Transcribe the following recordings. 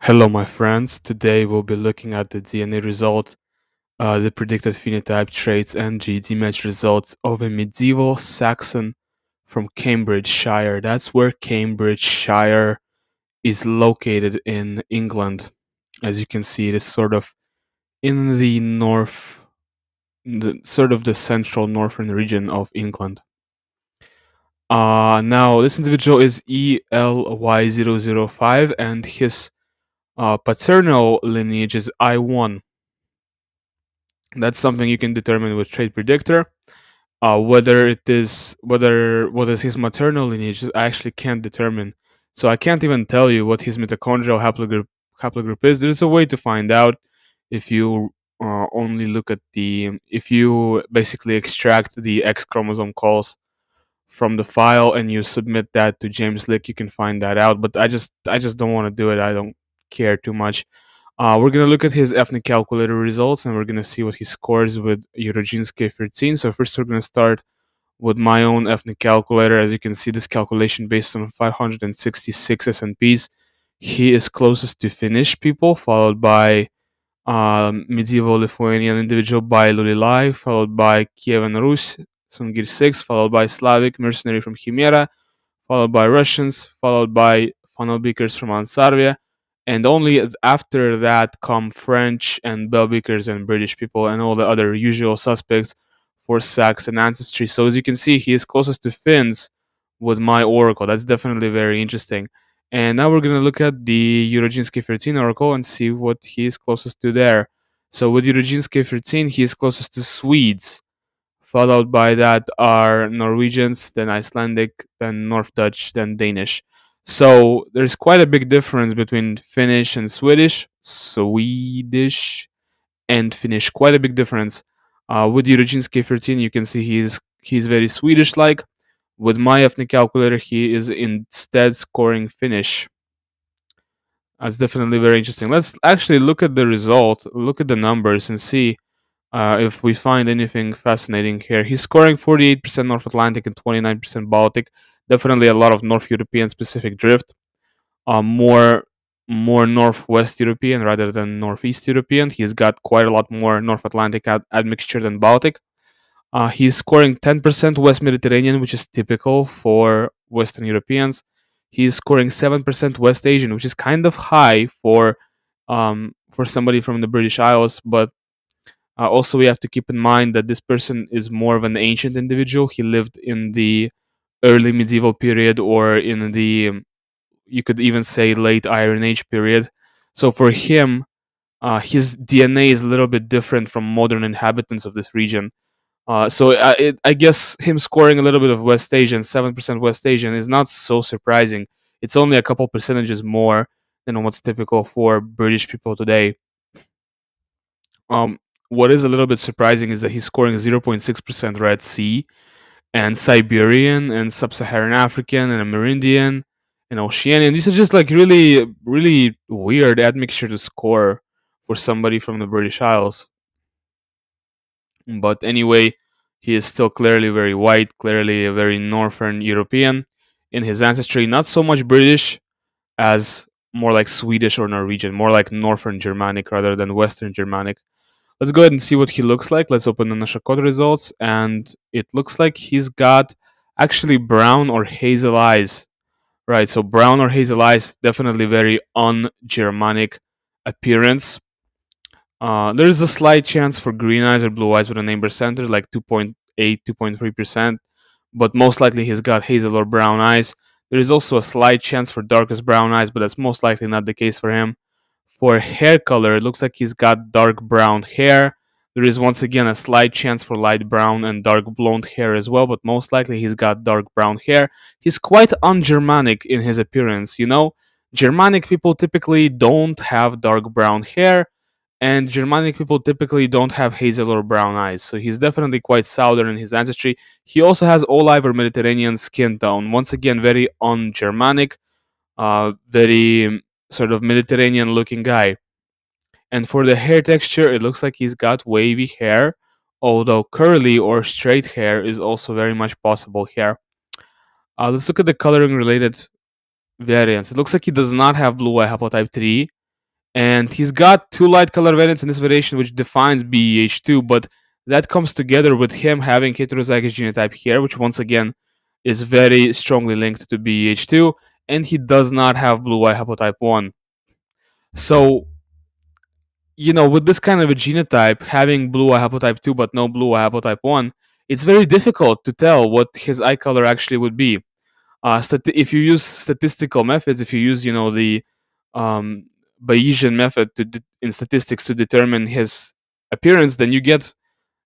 Hello, my friends. Today we'll be looking at the DNA result, the predicted phenotype traits, and GD match results of a medieval Saxon from Cambridgeshire. That's where Cambridgeshire is located in England. As you can see, it is sort of in the north, the central northern region of England. Now, this individual is ELY005, and his paternal lineage is I1. That's something you can determine with trait predictor. Whether what is his maternal lineage, I actually can't determine. So I can't even tell you what his mitochondrial haplogroup is. There's a way to find out if you only look at if you basically extract the X chromosome calls from the file and you submit that to James Lick. You can find that out. But I just don't want to do it. I don't care too much. We're going to look at his ethnic calculator results and we're going to see what he scores with Eurogenski 13. So first we're going to start with my own ethnic calculator. As you can see, this calculation based on 566 SNPs. He is closest to Finnish people, followed by medieval Lithuanian individual by Lulilai, followed by Kievan Rus, Sungir 6, followed by Slavic mercenary from Chimera, followed by Russians, followed by Fanobikers from Ansarvia, and only after that come French and Belbikers and British people and all the other usual suspects for Saxon ancestry. So as you can see, he is closest to Finns with my oracle. That's definitely very interesting. And now we're going to look at the Eurogenski 13 oracle and see what he is closest to there. So with Eurogenski 13, he is closest to Swedes. Followed by that are Norwegians, then Icelandic, then North Dutch, then Danish. So there's quite a big difference between Finnish and Swedish, and Finnish. Quite a big difference. With Eurogenski 13, you can see he's very Swedish-like. With my ethnic calculator, he is instead scoring Finnish. That's definitely very interesting. Let's actually look at the result, look at the numbers, and see if we find anything fascinating here. He's scoring 48% North Atlantic and 29% Baltic. Definitely a lot of North European specific drift. More Northwest European rather than Northeast European. He's got quite a lot more North Atlantic admixture than Baltic. He's scoring 10% West Mediterranean, which is typical for Western Europeans. He's scoring 7% West Asian, which is kind of high for somebody from the British Isles, but also, we have to keep in mind that this person is more of an ancient individual. He lived in the early medieval period, or in the, you could even say, late Iron Age period. So for him, his DNA is a little bit different from modern inhabitants of this region. I guess him scoring a little bit of West Asian, 7% West Asian, is not so surprising. It's only a couple percentages more than what's typical for British people today. Um, what is a little bit surprising is that he's scoring 0.6% Red Sea and Siberian and Sub-Saharan African and Amerindian and Oceanian. These are just like really, really weird admixture to score for somebody from the British Isles. But anyway, he is still clearly very white, clearly a very Northern European in his ancestry. Not so much British as more like Swedish or Norwegian, more like Northern Germanic rather than Western Germanic. Let's go ahead and see what he looks like. Let's open the Nasha code results, and it looks like he's got actually brown or hazel eyes. Right, so brown or hazel eyes, definitely very un-Germanic appearance. There's a slight chance for green eyes or blue eyes with a neighbor center, like 2.8, 2.3%, but most likely he's got hazel or brown eyes. There is also a slight chance for darkest brown eyes, but that's most likely not the case for him. For hair color, it looks like he's got dark brown hair. There is once again a slight chance for light brown and dark blonde hair as well, but most likely he's got dark brown hair. He's quite un-Germanic in his appearance, you know? Germanic people typically don't have dark brown hair, and Germanic people typically don't have hazel or brown eyes, so he's definitely quite southern in his ancestry. He also has olive or Mediterranean skin tone. Once again, very un-Germanic, very sort of Mediterranean looking guy. And for the hair texture, it looks like he's got wavy hair, although curly or straight hair is also very much possible here. Let's look at the coloring related variants. It looks like he does not have blue eye haplotype 3. And he's got two light color variants in this variation, which defines BEH2, but that comes together with him having heterozygous genotype here, which once again is very strongly linked to BEH2, and he does not have blue eye haplotype 1. So, with this kind of a genotype, having blue eye haplotype 2 but no blue eye haplotype 1, it's very difficult to tell what his eye color actually would be. If you use statistical methods, if you use, the um, Bayesian method in statistics to determine his appearance, then you get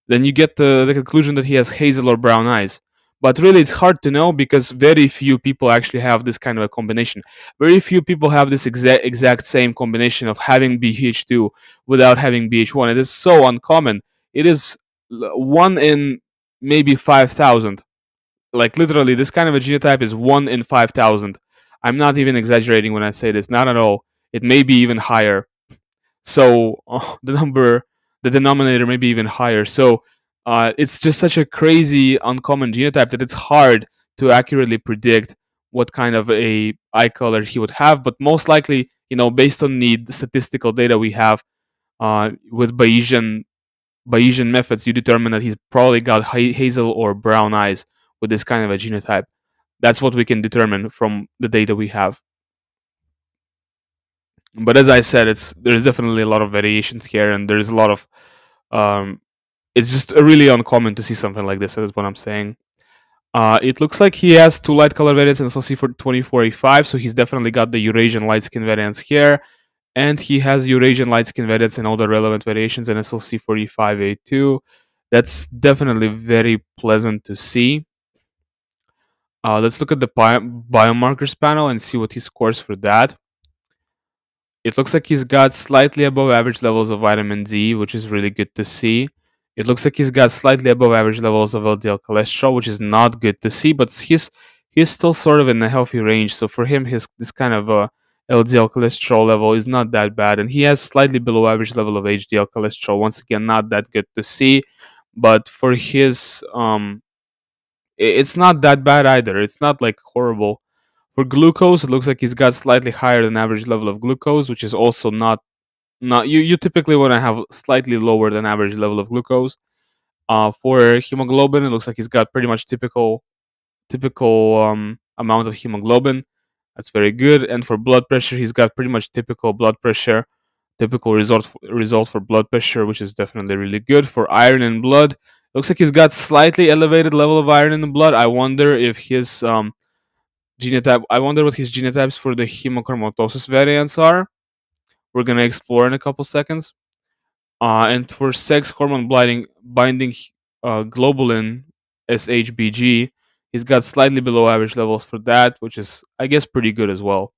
the conclusion that he has hazel or brown eyes. But really, it's hard to know because very few people actually have this kind of a combination. Very few people have this exact same combination of having BH2 without having BH1. It is so uncommon. It is one in maybe 5,000. Like literally, this kind of a genotype is 1 in 5,000. I'm not even exaggerating when I say this, not at all. It may be even higher. So the denominator may be even higher. So it's just such a crazy, uncommon genotype that it's hard to accurately predict what kind of a eye color he would have. But most likely, based on the statistical data we have with Bayesian methods, you determine that he's probably got hazel or brown eyes with this kind of a genotype. That's what we can determine from the data we have. But as I said, there's definitely a lot of variations here, and there's a lot of um, it's just really uncommon to see something like this. That's what I'm saying. It looks like he has two light color variants in SLC for 24A5, so he's definitely got the Eurasian light skin variants here, and he has Eurasian light skin variants in all the relevant variations in SLC 45A2. That's definitely very pleasant to see. Let's look at the biomarkers panel and see what he scores for that. It looks like he's got slightly above average levels of vitamin D, which is really good to see. It looks like he's got slightly above average levels of LDL cholesterol, which is not good to see, but he's still sort of in a healthy range. So for him, this kind of LDL cholesterol level is not that bad, and he has slightly below average level of HDL cholesterol. Once again, not that good to see, but for his it's not that bad either. It's not like horrible. For glucose, it looks like he's got slightly higher than average level of glucose, which is also not you typically want to have slightly lower than average level of glucose. For hemoglobin, it looks like he's got pretty much typical amount of hemoglobin. That's very good. And for blood pressure, he's got pretty much typical blood pressure, typical result for blood pressure, which is definitely really good. For iron in blood, looks like he's got slightly elevated level of iron in the blood. I wonder if his genotype. I wonder what his genotypes for the hemochromatosis variants are. We're gonna explore in a couple seconds. And for sex hormone binding globulin SHBG, he's got slightly below average levels for that, which is, I guess, pretty good as well.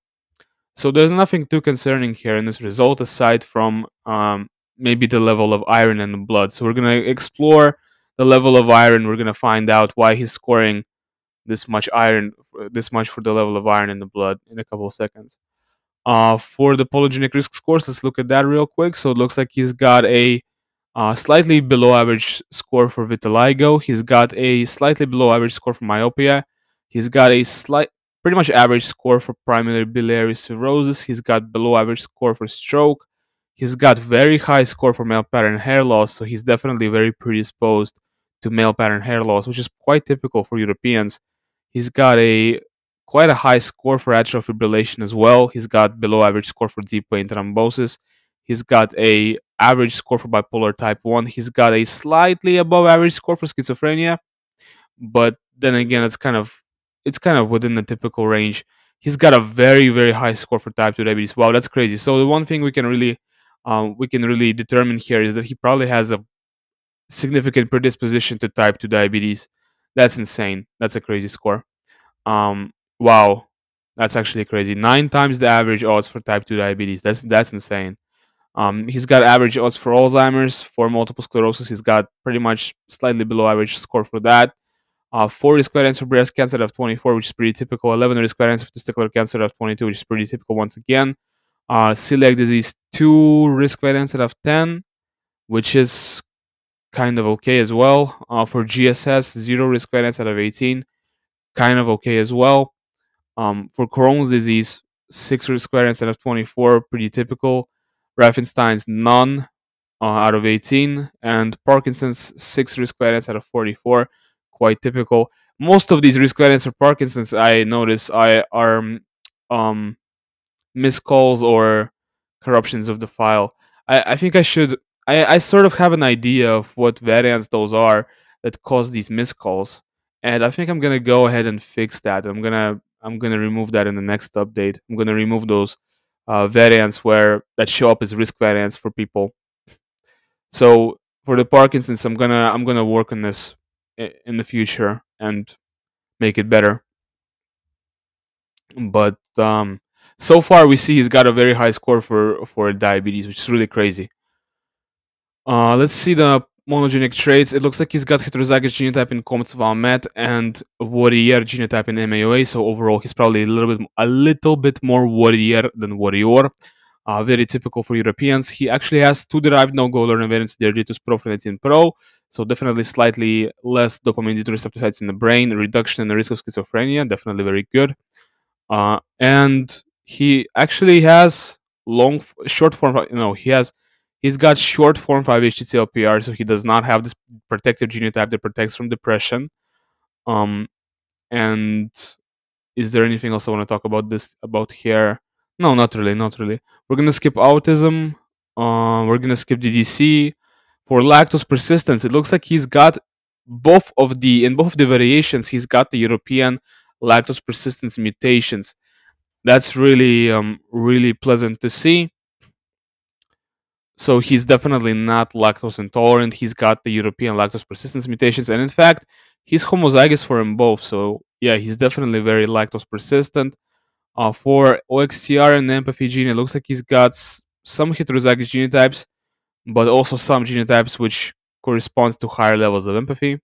So there's nothing too concerning here in this result aside from maybe the level of iron in the blood. So we're going to explore the level of iron. We're going to find out why he's scoring this much for the level of iron in the blood in a couple of seconds. For the polygenic risk scores, let's look at that real quick. So it looks like he's got a slightly below average score for vitiligo. He's got a slightly below average score for myopia. He's got a pretty much average score for primary biliary cirrhosis. He's got below average score for stroke. He's got very high score for male pattern hair loss, so he's definitely very predisposed to male pattern hair loss, which is quite typical for Europeans. He's got quite a high score for atrial fibrillation as well. He's got below average score for deep vein thrombosis. He's got a average score for bipolar type 1. He's got a slightly above average score for schizophrenia, but then again, it's kind of within the typical range. He's got a very very high score for type 2 diabetes. Wow, that's crazy. So the one thing we can really determine here is that he probably has a significant predisposition to type 2 diabetes. That's insane. That's a crazy score. Wow, that's actually crazy. 9 times the average odds for type 2 diabetes. That's insane. He's got average odds for Alzheimer's. For multiple sclerosis, he's got pretty much slightly below average score for that. 4 risk variants for breast cancer out of 24, which is pretty typical. 11 risk variants for testicular cancer out of 22, which is pretty typical once again. Celiac disease, 2 risk variants out of 10, which is kind of okay as well. For GSS, 0 risk variants out of 18, kind of okay as well. For Crohn's disease, 6 risk variants out of 24, pretty typical. Riefenstein's none out of 18, and Parkinson's 6 risk variance out of 44. Quite typical. Most of these risk variants for Parkinson's, I notice, are um, miscalls or corruptions of the file. I think I should. I sort of have an idea of what variants those are that cause these miscalls, and I think I'm gonna go ahead and fix that. I'm gonna remove that in the next update. I'm gonna remove those variants where that show up as risk variants for people. So for the Parkinson's, I'm gonna work on this in the future and make it better. But so far we see he's got a very high score for diabetes, which is really crazy. Let's see the monogenic traits. It looks like he's got heterozygous genotype in Comte-Valmet and warrior genotype in MAOA. So overall, he's probably a little bit more warrior than warrior. Very typical for Europeans. He actually has two derived no-go learner variants, Dergitus profrenetin pro. So definitely slightly less dopamine D2 receptor sites in the brain, reduction in the risk of schizophrenia, definitely very good. And he actually has short form. No, he's got short form 5-HTTLPR, so he does not have this protective genotype that protects from depression. Um, and is there anything else I want to talk about here? No, not really, not really. We're gonna skip autism. We're gonna skip DDC. For lactose persistence, it looks like he's got both of the variations. He's got the European lactose persistence mutations. That's really pleasant to see. So he's definitely not lactose intolerant. He's got the European lactose persistence mutations, and in fact, he's homozygous for them both. So yeah, he's definitely very lactose persistent. For OXTR and empathy gene, it looks like he's got some heterozygous genotypes, but also some genotypes which corresponds to higher levels of empathy.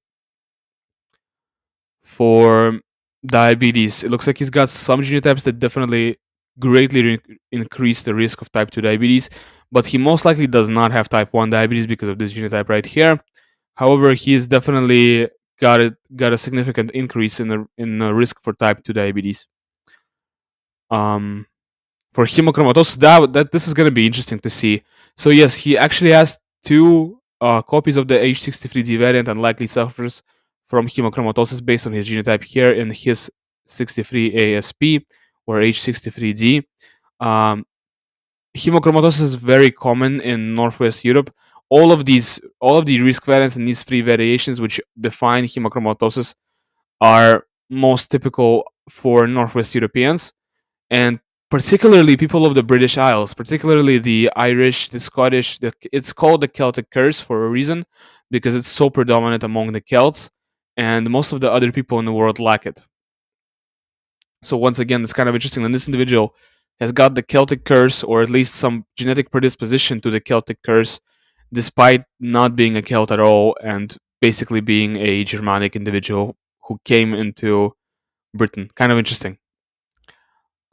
For diabetes, it looks like he's got some genotypes that definitely greatly increase the risk of type 2 diabetes, but he most likely does not have type 1 diabetes because of this genotype right here. However, he's definitely got a significant increase in the risk for type 2 diabetes. Um, for hemochromatosis, that this is going to be interesting to see. So yes, he actually has two copies of the H63D variant and likely suffers from hemochromatosis based on his genotype here in his 63ASP or H63D. Um, hemochromatosis is very common in Northwest Europe. All of the risk variants and these three variations which define hemochromatosis are most typical for Northwest Europeans, and particularly people of the British Isles, particularly the Irish, the Scottish. It's called the Celtic curse for a reason, because it's so predominant among the Celts, and most of the other people in the world lack it. So once again, it's kind of interesting that this individual has got the Celtic curse, or at least some genetic predisposition to the Celtic curse, despite not being a Celt at all, and basically being a Germanic individual who came into Britain. Kind of interesting.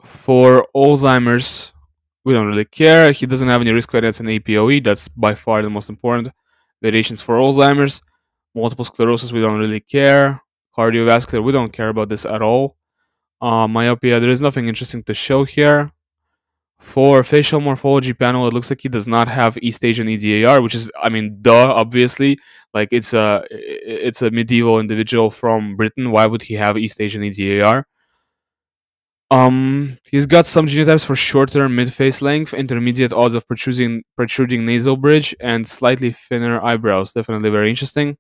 For Alzheimer's, we don't really care. He doesn't have any risk variants in APOE. That's by far the most important variations for Alzheimer's. Multiple sclerosis, we don't really care. Cardiovascular, we don't care about this at all. Myopia, there is nothing interesting to show here. For facial morphology panel, it looks like he does not have East Asian EDAR, which is, I mean, duh, obviously. Like it's a medieval individual from Britain. Why would he have East Asian EDAR? He's got some genotypes for shorter mid-face length, intermediate odds of protruding nasal bridge, and slightly thinner eyebrows. Definitely very interesting.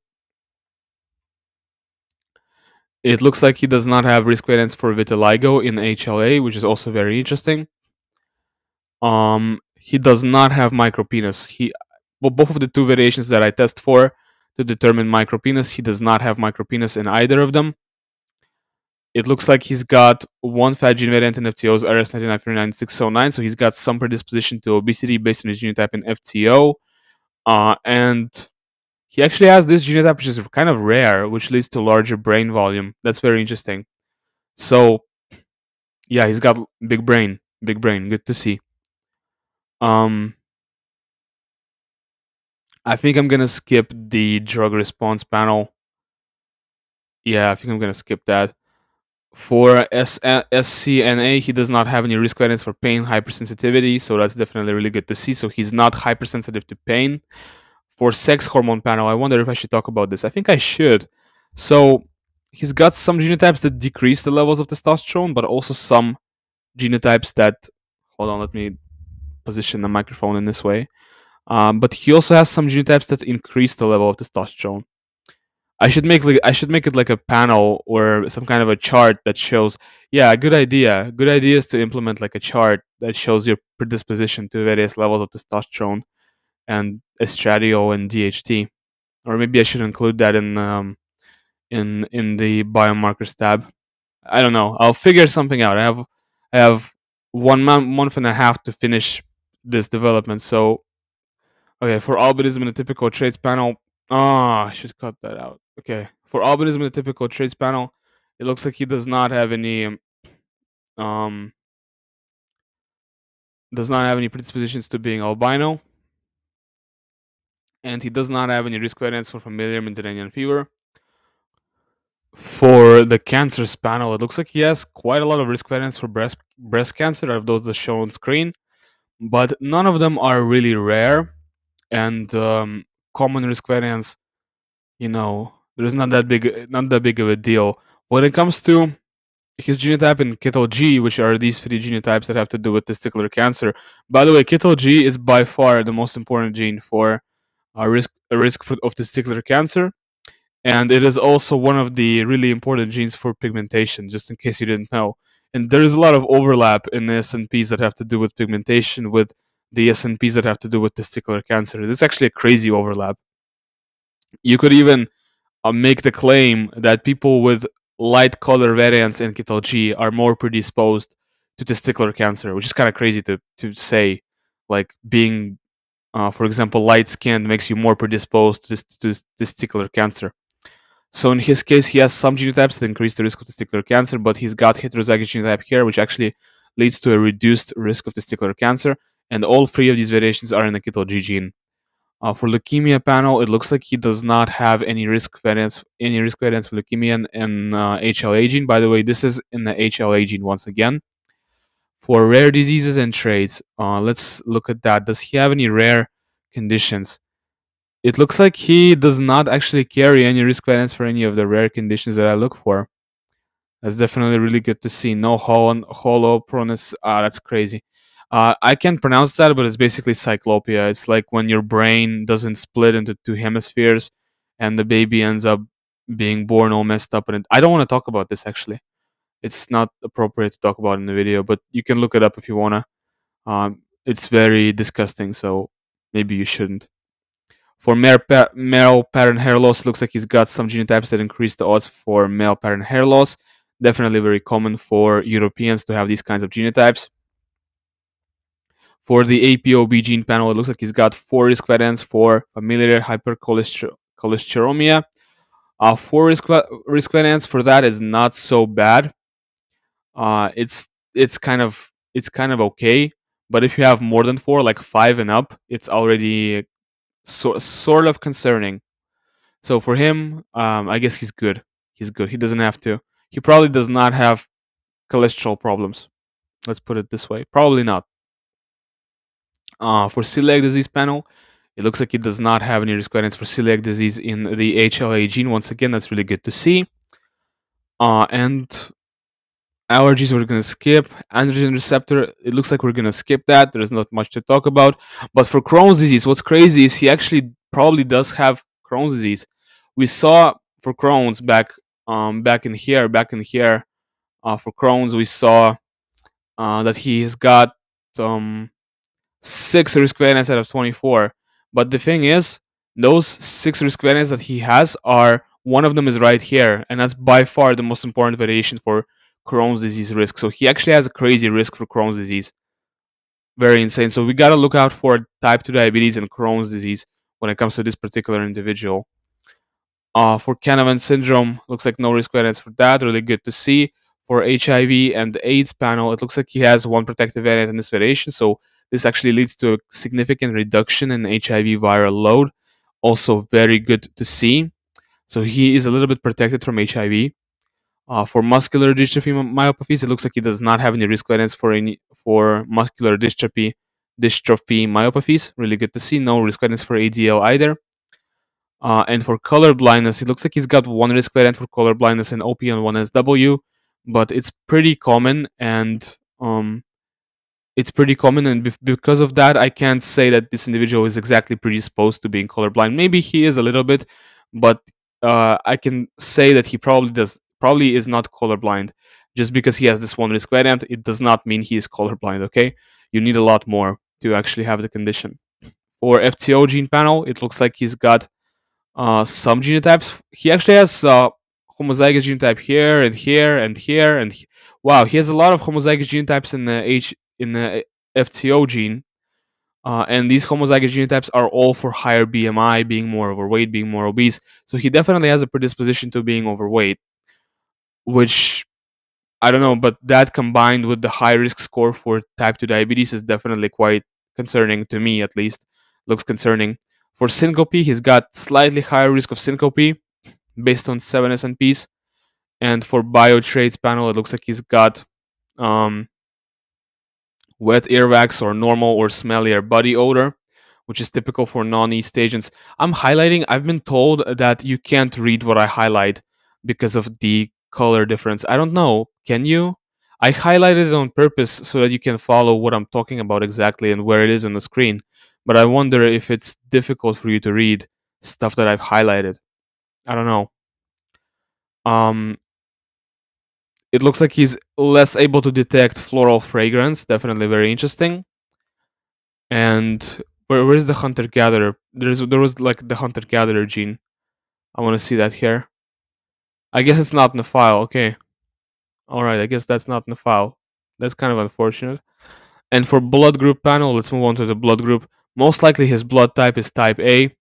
It looks like he does not have risk variants for vitiligo in HLA, which is also very interesting. He does not have micropenis. Both of the two variations that I test for to determine micropenis, he does not have micropenis in either of them. It looks like he's got one fat gene variant in FTO's RS9939609, so he's got some predisposition to obesity based on his genotype in FTO. And he actually has this genotype, which is kind of rare, which leads to larger brain volume. That's very interesting. So, yeah, he's got big brain. Big brain. Good to see. Um, I think I'm gonna skip the drug response panel. Yeah, I think I'm gonna skip that. For SCNA, he does not have any risk variance for pain hypersensitivity, so that's definitely really good to see. So he's not hypersensitive to pain. For sex hormone panel, I wonder if I should talk about this. I think I should. So he's got some genotypes that decrease the levels of testosterone, but also some genotypes that. Hold on, let me position the microphone in this way. But he also has some genotypes that increase the level of testosterone. I should make it like a panel or some kind of a chart that shows. Yeah, good idea. Good idea is to implement like a chart that shows your predisposition to various levels of testosterone and estradiol and DHT. Or maybe I should include that in the biomarkers tab. I don't know. I'll figure something out. I have 1 month and a half to finish this development. So okay, for albinism in the typical traits panel. I should cut that out. Okay, for albinism in the typical traits panel, it looks like he does not have any um predispositions to being albino, and he does not have any risk variance for familiar Mediterranean fever. For the cancers panel, it looks like he has quite a lot of risk variance for breast cancer, of those that show on screen, but none of them are really rare, and common risk variance, there's not that big of a deal. When it comes to his genotype and Kittel G, which are these three genotypes that have to do with testicular cancer. By the way, Kittel G is by far the most important gene for of testicular cancer, and it is also one of the really important genes for pigmentation. Just in case you didn't know, and there is a lot of overlap in the SNPs that have to do with pigmentation with the SNPs that have to do with testicular cancer. This is actually a crazy overlap. You could even make the claim that people with light color variants in Kittel G are more predisposed to testicular cancer, which is kind of crazy to say. Like being, for example, light skinned makes you more predisposed to testicular cancer. So in his case, he has some genotypes that increase the risk of testicular cancer, but he's got heterozygous genotype here, which actually leads to a reduced risk of testicular cancer. And all three of these variations are in the Kittel G gene. For leukemia panel, it looks like he does not have any risk variance for leukemia and HLA gene. By the way, this is in the HLA gene once again. For rare diseases and traits, let's look at that. Does he have any rare conditions? It looks like he does not actually carry any risk variance for any of the rare conditions that I look for. That's definitely really good to see. No holopronis. That's crazy. I can't pronounce that, but it's basically cyclopia. It's like when your brain doesn't split into two hemispheres, and the baby ends up being born all messed up. And I don't want to talk about this actually. It's not appropriate to talk about in the video, but you can look it up if you wanna. It's very disgusting, so maybe you shouldn't. For male pattern hair loss, looks like he's got some genotypes that increase the odds for male pattern hair loss. Definitely very common for Europeans to have these kinds of genotypes. For the APOB gene panel, it looks like he's got 4 risk variants for familial hypercholesteremia. 4 risk variants for that is not so bad. It's kind of okay, but if you have more than 4, like 5 and up, it's already sort of concerning. So for him, I guess he's good. He's good. He doesn't have to. He probably does not have cholesterol problems. Let's put it this way. Probably not. For celiac disease panel, it looks like it does not have any risk variants for celiac disease in the HLA gene. Once again, that's really good to see. And allergies we're going to skip. Androgen receptor, it looks like we're going to skip that. There's not much to talk about. But for Crohn's disease, what's crazy is he actually probably does have Crohn's disease. We saw for Crohn's back in here for Crohn's, we saw that he's got 6 risk variants out of 24. But the thing is, those 6 risk variants that he has are, one of them is right here, and that's by far the most important variation for Crohn's disease risk. So he actually has a crazy risk for Crohn's disease. Very insane. So we got to look out for type 2 diabetes and Crohn's disease when it comes to this particular individual. For Canavan syndrome, looks like no risk variants for that. Really good to see. For HIV and AIDS panel, it looks like he has 1 protective variant in this variation. So this actually leads to a significant reduction in HIV viral load. Also very good to see. So he is a little bit protected from HIV. For muscular dystrophy myopathies, it looks like he does not have any risk variance for muscular dystrophy myopathies. Really good to see. No risk variance for ADL either. And for color blindness, it looks like he's got one risk variant for color blindness in OP and one SW, but it's pretty common, and because of that, I can't say that this individual is exactly predisposed to being colorblind. Maybe he is a little bit, but I can say that he probably is not colorblind. Just because he has this one risk variant, it does not mean he is colorblind. Okay, you need a lot more to actually have the condition. For FTO gene panel, it looks like he's got some genotypes. He actually has homozygous genotype here and here and here wow, he has a lot of homozygous genotypes in the FTO gene, and these homozygous genotypes are all for higher BMI, being more overweight, being more obese. So he definitely has a predisposition to being overweight, which I don't know, but that combined with the high risk score for type 2 diabetes is definitely quite concerning to me, at least. Looks concerning. For syncope, he's got slightly higher risk of syncope based on 7 SNPs. And for biotraits panel, it looks like he's got wet earwax or normal or smellier body odor, which is typical for non-East Asians. I've been told that you can't read what I highlight because of the color difference. I don't know. Can you? I highlighted it on purpose so that you can follow what I'm talking about exactly and where it is on the screen. But I wonder if it's difficult for you to read stuff that I've highlighted. I don't know. It looks like he's less able to detect floral fragrance. Definitely very interesting. And where's the hunter-gatherer? There was like the hunter-gatherer gene. I want to see that here. I guess it's not in the file. Okay. Alright, I guess that's not in the file. That's kind of unfortunate. And for blood group panel, let's move on to the blood group. Most likely his blood type is type A.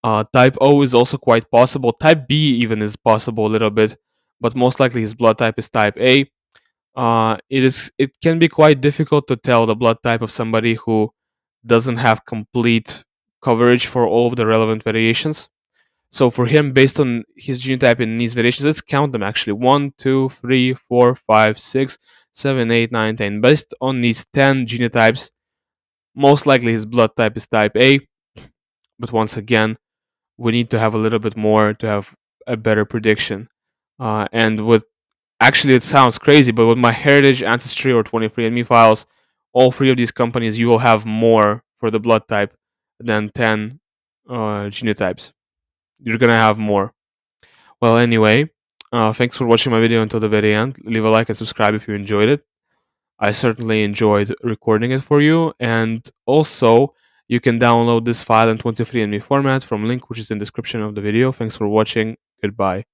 Type O is also quite possible. Type B even is possible a little bit. But most likely his blood type is type A. It can be quite difficult to tell the blood type of somebody who doesn't have complete coverage for all of the relevant variations. So for him, based on his genotype and these variations, let's count them actually. 1, 2, 3, 4, 5, 6, 7, 8, 9, 10. Based on these 10 genotypes, most likely his blood type is type A. But once again, we need to have a little bit more to have a better prediction. And with actually, it sounds crazy, but with my Heritage, Ancestry, or 23andMe files, all three of these companies, you will have more for the blood type than 10 genotypes. You're gonna have more. Well, anyway, thanks for watching my video until the very end. Leave a like and subscribe if you enjoyed it. I certainly enjoyed recording it for you, and also you can download this file in 23andMe format from link which is in the description of the video. Thanks for watching. Goodbye.